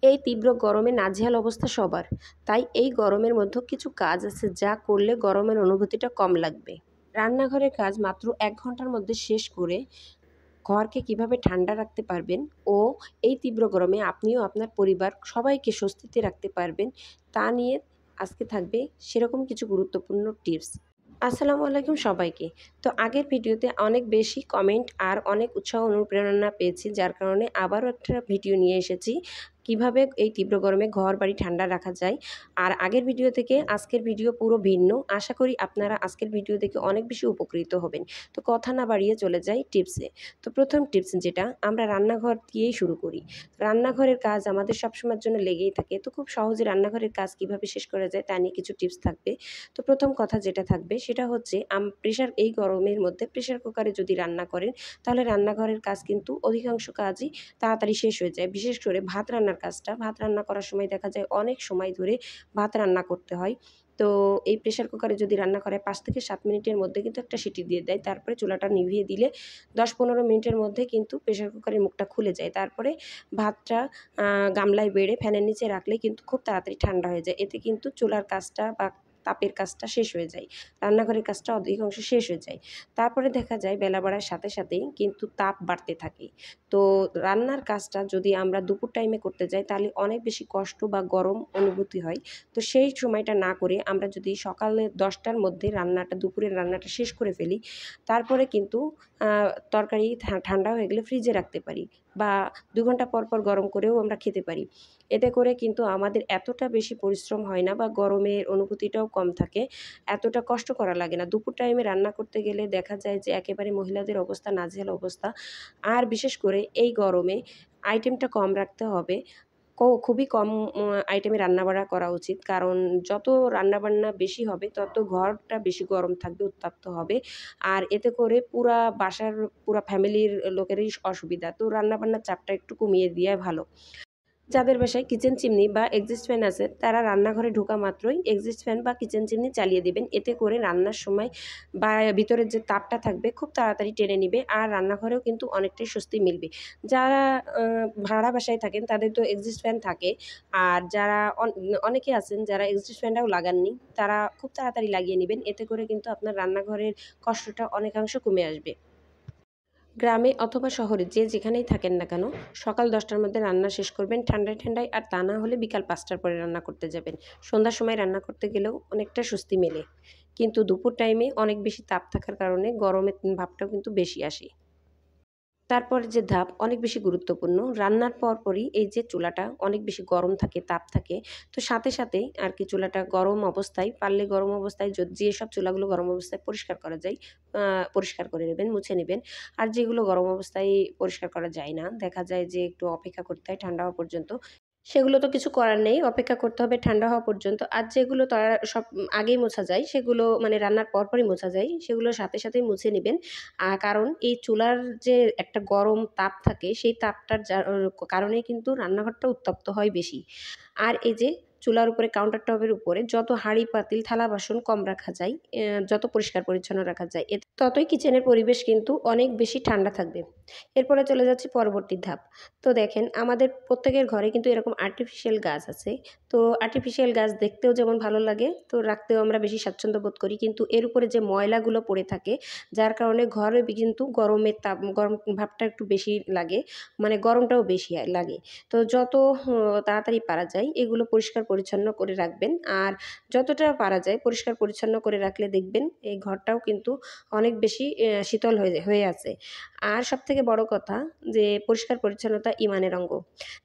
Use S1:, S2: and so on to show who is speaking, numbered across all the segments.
S1: এই তীব্র গরমে নাজেহাল অবস্থা সবার। তাই এই গরমের মধ্যে কিছু কাজ আছে যা করলে গরমের অনুভূতিটা কম লাগবে। রান্নাঘরের কাজ মাত্র ১ ঘন্টার মধ্যে শেষ করে ঘরকে কিভাবে ঠান্ডা রাখতে পারবেন ও এই তীব্র গরমে আপনিও আপনার পরিবার সবাইকে স্বস্তিতে রাখতে পারবেন তা নিয়ে আজকে থাকবে সেরকম কিছু গুরুত্বপূর্ণ টিপস। আসসালামু আলাইকুম সবাইকে। তো আগের ভিডিওতে অনেক বেশি কমেন্ট আর অনেক উৎসাহ অনুপ্রেরণা পেয়েছি, যার কারণে আবারও একটা ভিডিও নিয়ে এসেছি কিভাবে এই তীব্র গরমে ঘর বাড়ি ঠান্ডা রাখা যায়। আর আগের ভিডিও থেকে আজকের ভিডিও পুরো ভিন্ন। আশা করি আপনারা আজকের ভিডিও দেখে অনেক বেশি উপকৃত হবেন। তো কথা না বাড়িয়ে চলে যাই টিপসে। তো প্রথম টিপস যেটা, আমরা রান্নাঘর দিয়েই শুরু করি। রান্নাঘরের কাজ আমাদের সবসময়ের জন্য লেগেই থাকে। তো খুব সহজে রান্নাঘরের কাজ কিভাবে শেষ করা যায় তা নিয়ে কিছু টিপস থাকবে। তো প্রথম কথা যেটা থাকবে সেটা হচ্ছে এই গরমের মধ্যে প্রেশার কুকারে যদি রান্না করেন তাহলে রান্নাঘরের কাজ কিন্তু অধিকাংশ কাজই তাড়াতাড়ি শেষ হয়ে যায়। বিশেষ করে ভাত রান্নার কাজটা, ভাত রান্না করার সময় দেখা যায় অনেক সময় ধরে ভাত রান্না করতে হয়। তো এই প্রেশার কুকারে যদি রান্না করে ৫ থেকে ৭ মিনিটের মধ্যে কিন্তু একটা সিটি দিয়ে দেয়। তারপরে চুলাটা নিভিয়ে দিলে ১০-১৫ মিনিটের মধ্যে কিন্তু প্রেশার কুকারের মুখটা খুলে যায়। তারপরে ভাতটা গামলায় বেড়ে ফ্যানের নিচে রাখলে কিন্তু খুব তাড়াতাড়ি ঠান্ডা হয়ে যায়। এতে কিন্তু চুলার কাজটা বা তাপের কাজটা শেষ হয়ে যায়। রান্নাঘরের কাজটা অধিকাংশ শেষ হয়ে যায়। তারপরে দেখা যায় বেলা বাড়ার সাথে সাথেই কিন্তু তাপ বাড়তে থাকে। তো রান্নার কাজটা যদি আমরা দুপুর টাইমে করতে যাই তাহলে অনেক বেশি কষ্ট বা গরম অনুভূতি হয়। তো সেই সময়টা না করে আমরা যদি সকালে ১০টার মধ্যে দুপুরের রান্নাটা শেষ করে ফেলি, তারপরে কিন্তু তরকারি ঠান্ডা হয়ে গেলে ফ্রিজে রাখতে পারি বা ২ ঘন্টা পর পর গরম করেও আমরা খেতে পারি। এতে করে কিন্তু আমাদের এতটা বেশি পরিশ্রম হয় না বা গরমের অনুভূতিটাও কম থাকে। এতটা কষ্ট করা লাগে না। দুপুর টাইমে রান্না করতে গেলে দেখা যায় যে একেবারে মহিলাদের অবস্থা নাজেহাল অবস্থা। আর বিশেষ করে এই গরমে আইটেমটা কম রাখতে হবে। খুবই কম আইটেমে রান্নাবাড়া করা উচিত। কারণ যত রান্নাবান্না বেশি হবে তত ঘরটা বেশি গরম থাকবে, উত্তপ্ত হবে। আর এতে করে পুরা ফ্যামিলির লোকেরই অসুবিধা। তো রান্নাবান্নার চাপটা একটু কমিয়ে দেওয়াই ভালো। যাদের বাসায় কিচেন চিমনি বা এক্সস্ট ফ্যান আছে তারা রান্নাঘরে ঢোকা মাত্রই এক্সস্ট ফ্যান বা কিচেন চিমনি চালিয়ে দিবেন। এতে করে রান্নার সময় বা ভিতরের যে তাপটা থাকবে খুব তাড়াতাড়ি টেনে নিবে আর রান্নাঘরেও কিন্তু অনেকটাই স্বস্তি মিলবে। যারা ভাড়া বাসায় থাকেন তাদের তো এক্সস্ট ফ্যান থাকে। আর যারা অনেকে আছেন যারা এক্সস্ট ফ্যানটাও লাগাননি, তারা খুব তাড়াতাড়ি লাগিয়ে নিবেন। এতে করে কিন্তু আপনার রান্নাঘরের কষ্টটা অনেকাংশ কমে আসবে। গ্রামে অথবা শহরে যে যেখানেই থাকেন না কেন, সকাল ১০টার মধ্যে রান্না শেষ করবেন ঠান্ডায় ঠান্ডায়, আর তা না হলে বিকাল ৫টার পরে রান্না করতে যাবেন। সন্ধ্যার সময় রান্না করতে গেলেও অনেকটা স্বস্তি মেলে। কিন্তু দুপুর টাইমে অনেক বেশি তাপ থাকার কারণে গরমের ভাবটাও কিন্তু বেশি আসে। তারপর যে ধাপ অনেক বেশি গুরুত্বপূর্ণ। রান্নার পরপরই এই যে চুলাটা অনেক বেশি গরম থাকে, তাপ থাকে। তো সাথে সাথেই আরকি চুলাটা গরম অবস্থায় পারলে গরম অবস্থায় যেসব চুলাগুলো গরম অবস্থায় পরিষ্কার করা যায়, আ পরিষ্কার করে নেবেন, মুছে নিবেন। আর যেগুলো গরম অবস্থায় পরিষ্কার করা যায় না, দেখা যায় যে একটু অপেক্ষা করতে হয় ঠান্ডা হওয়া পর্যন্ত। সেগুলো তো কিছু করার নেই। অপেক্ষা করতে হবে ঠান্ডা হওয়া পর্যন্ত। আর যেগুলো তারা সব আগেই মোছা যায়, সেগুলো মানে রান্নার পরপরই মোছা যায়, সেগুলো সাথে সাথেই মুছে নিবেন। কারণ এই চুলার যে একটা গরম তাপ থাকে, সেই তাপটার কারণেই কিন্তু রান্নাঘরটা উত্তপ্ত হয় বেশি। আর এই যে চুলার উপরে কাউন্টার টপের উপরে যত হাঁড়ি পাতিল থালা বাসন কম রাখা যায়, যত পরিষ্কার পরিচ্ছন্ন রাখা যায়, ততই কিচেনের পরিবেশ কিন্তু অনেক বেশি ঠান্ডা থাকবে। এরপরে চলে যাচ্ছি পরবর্তী ধাপ। তো দেখেন আমাদের প্রত্যেকের ঘরে কিন্তু এরকম আর্টিফিশিয়াল গাছ আছে। তো আর্টিফিশিয়াল গাছ দেখতেও যেমন ভালো লাগে, তো রাখতেও আমরা বেশি স্বাচ্ছন্দ্য বোধ করি। কিন্তু এর উপরে যে ময়লাগুলো পড়ে থাকে, যার কারণে ঘরে কিন্তু গরম ভাবটা একটু বেশি লাগে। মানে গরমটাও বেশি লাগে। তো যত তাড়াতাড়ি পারা যায় এগুলো পরিষ্কার পরিচ্ছন্ন করে রাখবেন। আর যতটা পারা যায় পরিষ্কার পরিচ্ছন্ন করে রাখলে দেখবেন এই ঘরটাও কিন্তু অনেক বেশি শীতল হয়ে আছে। আর সবথেকে বড় কথা যে পরিষ্কার পরিচ্ছন্নতা ঈমানের অঙ্গ।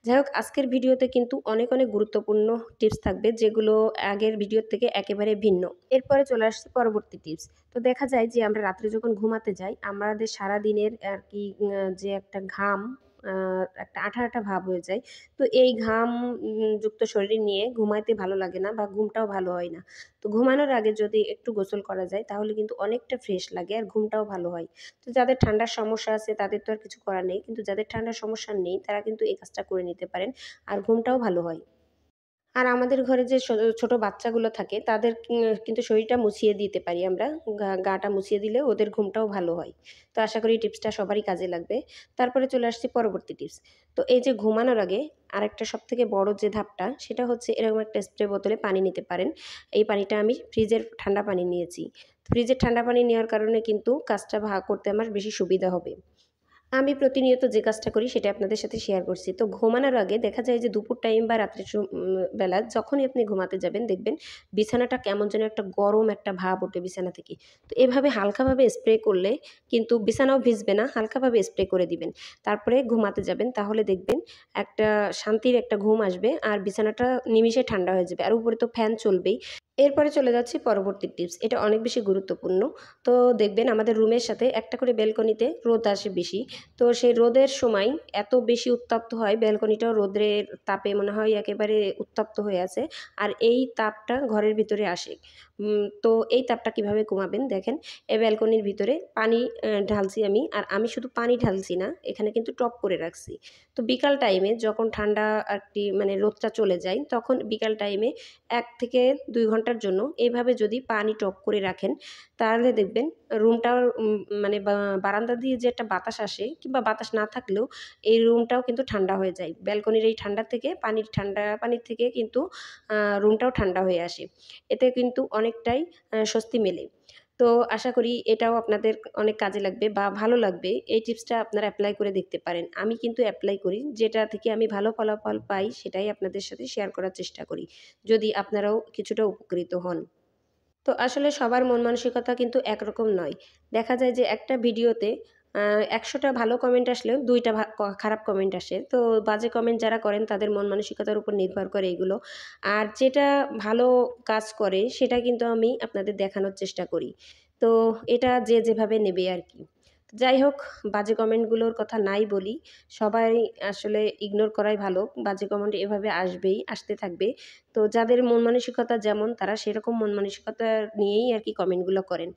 S1: যাই হোক, আজকের ভিডিওতে কিন্তু অনেক অনেক গুরুত্বপূর্ণ টিপস থাকবে যেগুলো আগের ভিডিওর থেকে একেবারে ভিন্ন। এরপরে চলে আসছে পরবর্তী টিপস। তো দেখা যায় যে আমরা রাত্রে যখন ঘুমাতে যাই আমাদের সারাদিনের আরকি যে একটা ঘাম, আ একটা আঠা, আঠা ভাব হয়ে যায়। তো এই ঘাম যুক্ত শরীর নিয়ে ঘুমাইতে ভালো লাগে না বা ঘুমটাও ভালো হয় না। তো ঘুমানোর আগে যদি একটু গোসল করা যায় তাহলে কিন্তু অনেকটা ফ্রেশ লাগে আর ঘুমটাও ভালো হয়। তো যাদের ঠান্ডার সমস্যা আছে তাদের তো আর কিছু করার নেই। কিন্তু যাদের ঠান্ডার সমস্যা নেই তারা কিন্তু এই কাজটা করে নিতে পারেন। আর ঘুমটাও ভালো হয়। আর আমাদের ঘরে যে ছোট বাচ্চাগুলো থাকে তাদের কিন্তু শরীরটা মুছিয়ে দিতে পারি আমরা। গাটা মুছিয়ে দিলে ওদের ঘুমটাও ভালো হয়। তো আশা করি টিপসটা সবারই কাজে লাগবে। তারপরে চলে আসছি পরবর্তী টিপস। তো এই যে ঘুমানোর আগে আরেকটা সবথেকে বড় যে ধাপটা সেটা হচ্ছে এরকম একটা স্প্রে বোতলে পানি নিতে পারেন। এই পানিটা আমি ফ্রিজের ঠান্ডা পানি নিয়েছি। ফ্রিজের ঠান্ডা পানি নেওয়ার কারণে কিন্তু কাজটা করতে আমার বেশি সুবিধা হবে। আমি প্রতিনিয়ত যে কাজটা করি সেটা আপনাদের সাথে শেয়ার করছি। তো ঘুমানোর আগে দেখা যায় যে দুপুর টাইম বা রাত্রের বেলা যখনই আপনি ঘুমাতে যাবেন দেখবেন বিছানাটা কেমন যেন একটা গরম একটা ভাব ওঠে বিছানা থেকে। তো এভাবে হালকাভাবে স্প্রে করলে কিন্তু বিছানাও ভিজবে না, হালকাভাবে স্প্রে করে দিবেন। তারপরে ঘুমাতে যাবেন তাহলে দেখবেন একটা শান্তির একটা ঘুম আসবে আর বিছানাটা নিমিষে ঠান্ডা হয়ে যাবে। আর উপরে তো ফ্যান চলবেই। এরপরে চলে যাচ্ছি পরবর্তী টিপস। এটা অনেক বেশি গুরুত্বপূর্ণ। তো দেখবেন আমাদের রুমের সাথে একটা করে ব্যালকনিতে রোদ আসে বেশি। তো সেই রোদের সময় এত বেশি উত্তপ্ত হয় ব্যালকনিটাও রোদের তাপে মনে হয় একেবারে উত্তপ্ত হয়ে আছে। আর এই তাপটা ঘরের ভিতরে আসে। তো এই তাপটা কিভাবে কমাবেন দেখেন, এই ব্যালকনির ভিতরে পানি ঢালছি আমি। আর আমি শুধু পানি ঢালছি না, এখানে কিন্তু টব করে রাখছি। তো বিকাল টাইমে যখন ঠান্ডা আরকি মানে রোদটা চলে যায় তখন বিকাল টাইমে ১ থেকে ২ ঘন্টার জন্য এভাবে যদি পানি টব করে রাখেন তাহলে দেখবেন রুমটার মানে বারান্দা দিয়ে যে একটা বাতাস আসে কিংবা বাতাস না থাকলেও এই রুমটাও কিন্তু ঠান্ডা হয়ে যায়। ব্যালকনির এই ঠান্ডা থেকে ঠান্ডা পানির থেকে কিন্তু রুমটাও ঠান্ডা হয়ে আসে। এতে কিন্তু অনেকটাই স্বস্তি মেলে। তো আশা করি এটাও আপনাদের অনেক কাজে লাগবে বা ভালো লাগবে। এই টিপসটা আপনারা এপ্লাই করে দেখতে পারেন। আমি কিন্তু এপ্লাই করি। যেটা থেকে আমি ভালো ফলাফল পাই সেটাই আপনাদের সাথে শেয়ার করার চেষ্টা করি। যদি আপনারাও কিছুটা উপকৃত হন। তো আসলে সবার মন মানসিকতা কিন্তু একরকম নয়। দেখা যায় যে একটা ভিডিওতে ১০০ টা ভালো কমেন্ট আসলেও ২ টা খারাপ কমেন্ট আসে। তো বাজে কমেন্ট যারা করেন তাদের মন মানসিকতার উপর নির্ভর করে এগুলো। আর যেটা ভালো কাজ করে সেটা কিন্তু আমি আপনাদের দেখানোর চেষ্টা করি। তো এটা যে যেভাবে নেবে আরকি। যাই হোক, বাজে কমেন্টগুলোর কথা নাই বলি। সবাই আসলে ইগনোর করাই ভালো। বাজে কমেন্ট এভাবে আসবেই, আসতে থাকবে। তো যাদের মন মানসিকতা যেমন তারা সেরকম মন মানসিকতা নিয়েই আরকি কমেন্টগুলো করেন।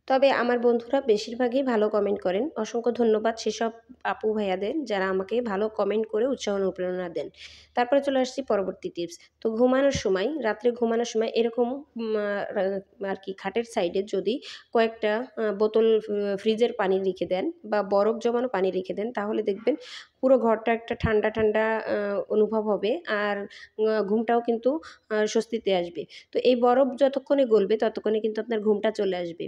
S1: তবে আমার বন্ধুরা বেশিরভাগই ভালো কমেন্ট করেন। অসংখ্য ধন্যবাদ সেসব আপু ভাইয়াদের যারা আমাকে ভালো কমেন্ট করে উৎসাহ অনুপ্রেরণা দেন। তারপরে চলে আসছি পরবর্তী টিপস। তো ঘুমানোর সময়, রাত্রে ঘুমানোর সময় এরকম আ রা আরকি খাটের সাইডে যদি কয়েকটা বোতল ফ্রিজের পানি রেখে দেন বা বরফ জমানো পানি রেখে দেন তাহলে দেখবেন পুরো ঘরটা একটা ঠান্ডা, ঠান্ডা অনুভব হবে আর ঘুমটাও কিন্তু স্বস্তিতে আসবে। তো এই বরফ যতক্ষণে গলবে ততক্ষণে কিন্তু আপনার ঘুমটা চলে আসবে।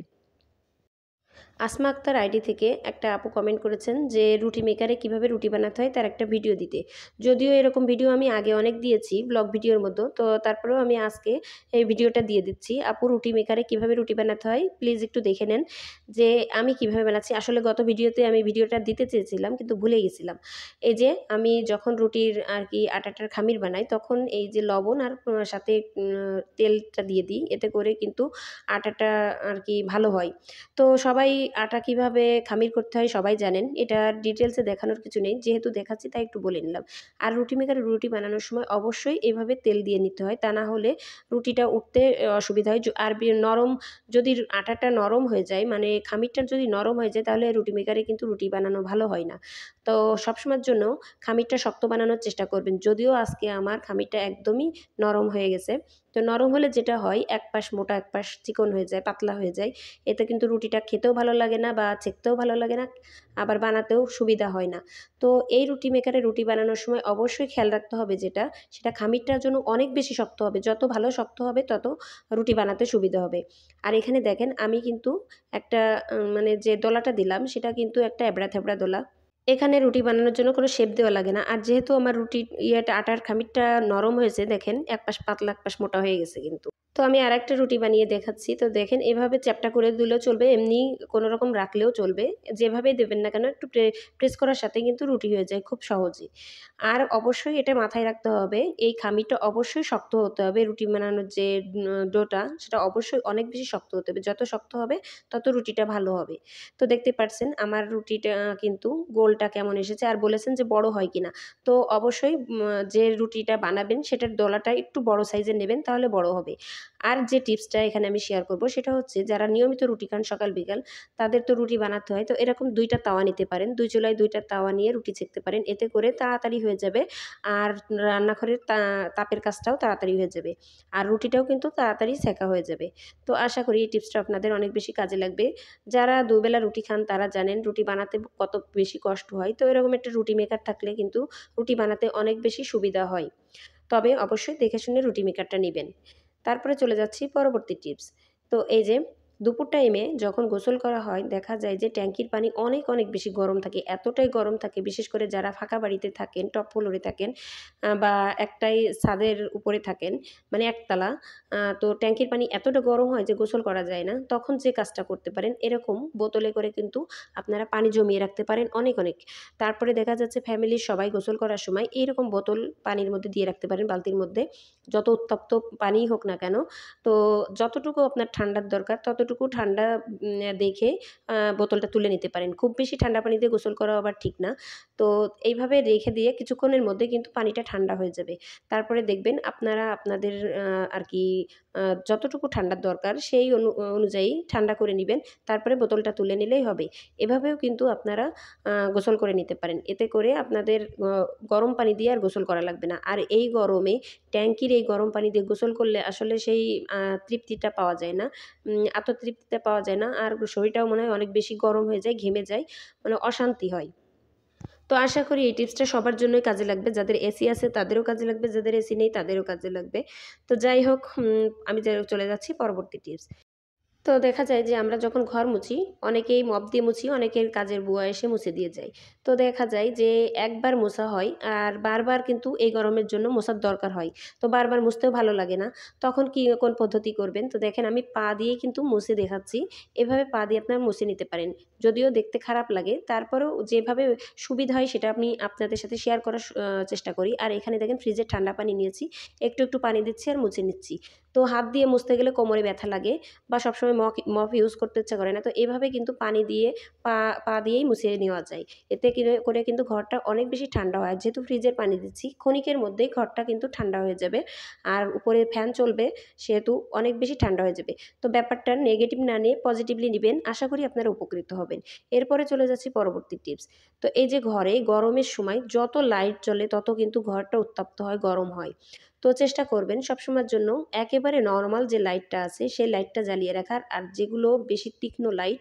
S1: আসমা আক্তার আইডি থেকে একটা আপু কমেন্ট করেছেন যে রুটি মেকারে কিভাবে রুটি বানাতে হয় তার একটা ভিডিও দিতে। যদিও এরকম ভিডিও আমি আগে অনেক দিয়েছি ব্লগ ভিডিওর মতো। তো তারপরেও আমি আজকে এই ভিডিওটা দিয়ে দিচ্ছি। আপু রুটি মেকারে কিভাবে রুটি বানাতে হয় প্লিজ একটু দেখে নেন যে আমি কিভাবে বানাচ্ছি। আসলে গত ভিডিওতে আমি ভিডিওটা দিতে চেয়েছিলাম কিন্তু ভুলে গেছিলাম। এই যে আমি যখন রুটির আরকি আটাটার খামির বানাই তখন এই যে লবণ আর সাথে তেলটা দিয়ে দিই। এতে করে কিন্তু আটাটা আরকি ভালো হয়। তো সবাই আটা কিভাবে খামির করতে হয় সবাই জানেন। এটা ডিটেইলসে দেখানোর কিছু নেই। যেহেতু দেখাচ্ছি তাই একটু বলে নিলাম। আর রুটি মেকারে রুটি বানানোর সময় অবশ্যই এভাবে তেল দিয়ে নিতে হয়। তা না হলে রুটিটা উঠতে অসুবিধা হয়। আর নরম যদি আটাটা নরম হয়ে যায় মানে খামিরটা যদি নরম হয়ে যায় তাহলে রুটি মেকারে কিন্তু রুটি বানানো ভালো হয় না। তো সবসময়ের জন্য খামিরটা শক্ত বানানোর চেষ্টা করবেন। যদিও আজকে আমার খামিরটা একদমই নরম হয়ে গেছে। তো নরম হলে যেটা হয় এক পাশ মোটা এক পাশ চিকন হয়ে যায়, পাতলা হয়ে যায়। এতে কিন্তু রুটিটা খেতেও ভালো লাগে না বা সেঁকতেও ভালো লাগে না, আবার বানাতেও সুবিধা হয় না। তো এই রুটি মেকারে রুটি বানানোর সময় অবশ্যই খেয়াল রাখতে হবে যেটা, সেটা খামিরটার জন্য অনেক বেশি শক্ত হবে। যত ভালো শক্ত হবে তত রুটি বানাতে সুবিধা হবে। আর এখানে দেখেন আমি কিন্তু একটা মানে যে দলাটা দিলাম সেটা কিন্তু একটা এবড়া-থেবড়া দলা। এখানে রুটি বানানোর জন্য কোনো শেপ দেওয়া লাগে না। আর যেহেতু আমার রুটির আটার খামিরটা নরম হয়েছে দেখেন এক পাশ পাতলা এক পাশ মোটা হয়ে গেছে কিন্তু। তো আমি আরেকটা রুটি বানিয়ে দেখাচ্ছি। তো দেখেন এভাবে চ্যাপ্টা করে দিলেও চলবে, এমনি কোনোরকম রাখলেও চলবে। যেভাবেই দেবেন না কেন একটু প্রেস করার সাথেই কিন্তু রুটি হয়ে যায় খুব সহজেই। আর অবশ্যই এটা মাথায় রাখতে হবে এই খামিরটা অবশ্যই শক্ত হতে হবে। রুটি বানানোর যে ডোটা সেটা অবশ্যই অনেক বেশি শক্ত হতে হবে। যত শক্ত হবে তত রুটিটা ভালো হবে। তো দেখতে পারছেন আমার রুটিটা কিন্তু গোলটা কেমন এসেছে আর বলেছেন যে বড় হয় কিনা। তো অবশ্যই যে রুটিটা বানাবেন সেটার দলাটা একটু বড় সাইজের নেবেন তাহলে বড় হবে। আর যে টিপসটা এখানে আমি শেয়ার করব সেটা হচ্ছে যারা নিয়মিত রুটি খান সকাল বিকাল তাদের তো রুটি বানাতে হয়। তো এরকম ২ টা তাওয়া নিতে পারেন। ২ চুলায় ২ টা তাওয়া নিয়ে রুটি সেঁকতে পারেন। এতে করে তাড়াতাড়ি হয়ে যাবে। আর রান্নাঘরের তাপের কাজটাও তাড়াতাড়ি হয়ে যাবে। আর রুটিটাও কিন্তু তাড়াতাড়ি সেঁকা হয়ে যাবে। তো আশা করি এই টিপসটা আপনাদের অনেক বেশি কাজে লাগবে। যারা দুবেলা রুটি খান তারা জানেন রুটি বানাতে কত বেশি কষ্ট হয়। তো এরকম একটা রুটি মেকার থাকলে কিন্তু রুটি বানাতে অনেক বেশি সুবিধা হয়। তবে অবশ্যই দেখে শুনে রুটি মেকারটা নিবেন। তারপরে চলে যাচ্ছি পরবর্তী টিপস। তো এই যে দুপুর টাইমে যখন গোসল করা হয় দেখা যায় যে ট্যাঙ্কির পানি অনেক, অনেক বেশি গরম থাকে। এতটাই গরম থাকে বিশেষ করে যারা ফাঁকা বাড়িতে থাকেন, টপ ফ্লোরে থাকেন বা একটাই ছাদের উপরে থাকেন মানে একতলা তো ট্যাঙ্কির পানি এতটা গরম হয় যে গোসল করা যায় না। তখন যে কাজটা করতে পারেন এরকম বোতলে করে কিন্তু আপনারা পানি জমিয়ে রাখতে পারেন অনেক, অনেক। তারপরে দেখা যাচ্ছে ফ্যামিলির সবাই গোসল করার সময় এইরকম বোতল পানির মধ্যে দিয়ে রাখতে পারেন বালতির মধ্যে। যত উত্তপ্ত পানিই হোক না কেন, তো যতটুকু আপনার ঠান্ডার দরকার ততটুকু ঠান্ডা দেখে বোতলটা তুলে নিতে পারেন। খুব বেশি ঠান্ডা পানি দিয়ে গোসল করাও আবার ঠিক না। তো এইভাবে রেখে দিয়ে কিছুক্ষণের মধ্যে কিন্তু পানিটা ঠান্ডা হয়ে যাবে। তারপরে দেখবেন আপনারা আপনাদের আর কি যতটুকু ঠান্ডার দরকার সেই অনুযায়ী ঠান্ডা করে নিবেন। তারপরে বোতলটা তুলে নিলেই হবে। এভাবেও কিন্তু আপনারা গোসল করে নিতে পারেন। এতে করে আপনাদের গরম পানি দিয়ে আর গোসল করা লাগবে না। আর এই গরমে ট্যাঙ্কির এই গরম পানি দিয়ে গোসল করলে আসলে সেই তৃপ্তিটা পাওয়া যায় না। আত্মতৃপ্তিটা পাওয়া যায় না। আর শরীরটাও মনে হয় অনেক বেশি গরম হয়ে যায়, ঘেমে যায়, মানে অশান্তি হয়। তো আশা করি এই টিপসটা সবার জন্যই কাজে লাগবে। যাদের এসি আছে তাদেরও কাজে লাগবে, যাদের এসি নেই তাদেরও কাজে লাগবে। তো যাই হোক আমি চলে যাচ্ছি পরবর্তী টিপস। তো দেখা যায় যে আমরা যখন ঘর মুছি অনেকেই মপ দিয়ে মুছি, অনেকের কাজের বুয়া এসে মুছে দিয়ে যায়। তো দেখা যায় যে একবার মোছা হয় আর বারবার কিন্তু এই গরমের জন্য মোছার দরকার হয়। তো বারবার মুছতেও ভালো লাগে না। তখন কোন পদ্ধতি করবেন? তো দেখেন আমি পা দিয়েই কিন্তু মুছে দেখাচ্ছি। এভাবে পা দিয়ে আপনারা মুছে নিতে পারেন। যদিও দেখতে খারাপ লাগে তারপরেও যেভাবে সুবিধা হয় সেটা আমি আপনাদের সাথে শেয়ার করার চেষ্টা করি। আর এখানে দেখেন ফ্রিজের ঠান্ডা পানি নিয়েছি। একটু, একটু পানি দিচ্ছি আর মুছে নিচ্ছি। তো হাত দিয়ে মুছতে গেলে কোমরে ব্যথা লাগে বা সবসময় মপ ইউজ করতে ইচ্ছা করে না। তো এভাবে কিন্তু পানি দিয়ে পা পা দিয়েই মুছিয়ে নেওয়া যায়। এতে করে কিন্তু ঘরটা অনেক বেশি ঠান্ডা হয়। যেহেতু ফ্রিজের পানি দিচ্ছি ক্ষণিকের মধ্যেই ঘরটা কিন্তু ঠান্ডা হয়ে যাবে। আর উপরে ফ্যান চলবে সেহেতু অনেক বেশি ঠান্ডা হয়ে যাবে। তো ব্যাপারটা নেগেটিভ না নিয়ে পজিটিভলি নিবেন। আশা করি আপনারা উপকৃত হবেন। এরপরে চলে যাচ্ছি পরবর্তী টিপস। তো এই যে ঘরে গরমের সময় যত লাইট জ্বলে তত কিন্তু ঘরটা উত্তপ্ত হয়, গরম হয়। তো চেষ্টা করবেন সবসময়ের জন্য একেবারে নরমাল যে লাইটটা আছে সেই লাইটটা জ্বালিয়ে রাখার। আর যেগুলো বেশি তীক্ষ্ণ লাইট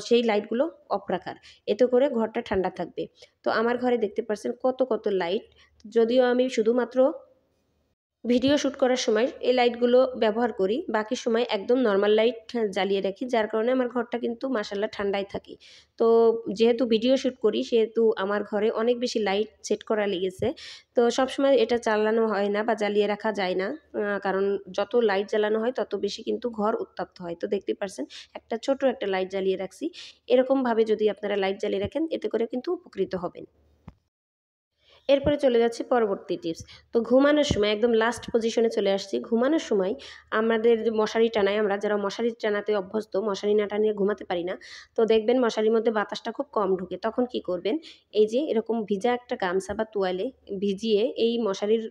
S1: সেই লাইটগুলো অফ রাখার। এতে করে ঘরটা ঠান্ডা থাকবে। তো আমার ঘরে দেখতে পাচ্ছেন কত, কত লাইট। যদিও আমি শুধুমাত্র ভিডিও শ্যুট করার সময় এই লাইটগুলো ব্যবহার করি। বাকি সময় একদম নরমাল লাইট জ্বালিয়ে রাখি। যার কারণে আমার ঘরটা কিন্তু মাশাআল্লাহ ঠান্ডাই থাকে। তো যেহেতু ভিডিও শ্যুট করি সেহেতু আমার ঘরে অনেক বেশি লাইট সেট করা লেগেছে। তো সবসময় এটা চালানো হয় না বা জ্বালিয়ে রাখা যায় না। কারণ যত লাইট জ্বালানো হয় তত বেশি কিন্তু ঘর উত্তপ্ত হয়। তো দেখতেই পারছেন ছোট একটা লাইট জ্বালিয়ে রাখছি। এরকমভাবে যদি আপনারা লাইট জ্বালিয়ে রাখেন এতে করে কিন্তু উপকৃত হবেন। এরপরে চলে যাচ্ছি পরবর্তী টিপস। তো ঘুমানোর সময় একদম লাস্ট পজিশনে চলে আসছি। ঘুমানোর সময় আমাদের যে মশারি টানাই আমরা যারা মশারি টানাতে অভ্যস্ত, মশারি না টানিয়ে ঘুমাতে পারি না। তো দেখবেন মশারির মধ্যে বাতাসটা খুব কম ঢোকে। তখন কি করবেন? এই যে এরকম ভিজা একটা গামছা বা তোয়ালে ভিজিয়ে এই মশারির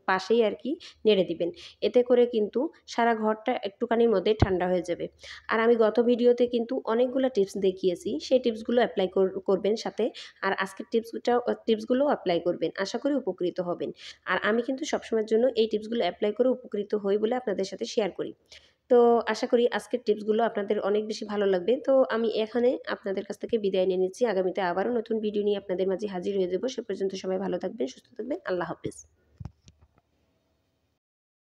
S1: পাশেই আরকি নেড়ে দিবেন। এতে করে কিন্তু সারা ঘরটা একটুখানির মধ্যেই ঠান্ডা হয়ে যাবে। আর আমি গত ভিডিওতে কিন্তু অনেকগুলা টিপস দেখিয়েছি। সেই টিপসগুলো এপ্লাই করবেন সাথে। আর আজকের টিপসগুলোও এপ্লাই করবেন। আশা করি উপকৃত হবেন। আর আমি কিন্তু সবসময়ের জন্য এই টিপসগুলো এপ্লাই করে উপকৃত হই বলে আপনাদের সাথে শেয়ার করি। তো আশা করি আজকের টিপসগুলো আপনাদের অনেক বেশি ভালো লাগবে। তো আমি এখানে আপনাদের কাছ থেকে বিদায় নিয়ে নিচ্ছি। আগামীতে আবারও নতুন ভিডিও নিয়ে আপনাদের মাঝে হাজির হয়ে যাব। সে পর্যন্ত সবাই ভালো থাকবেন, সুস্থ থাকবেন। আল্লাহ হাফেজ।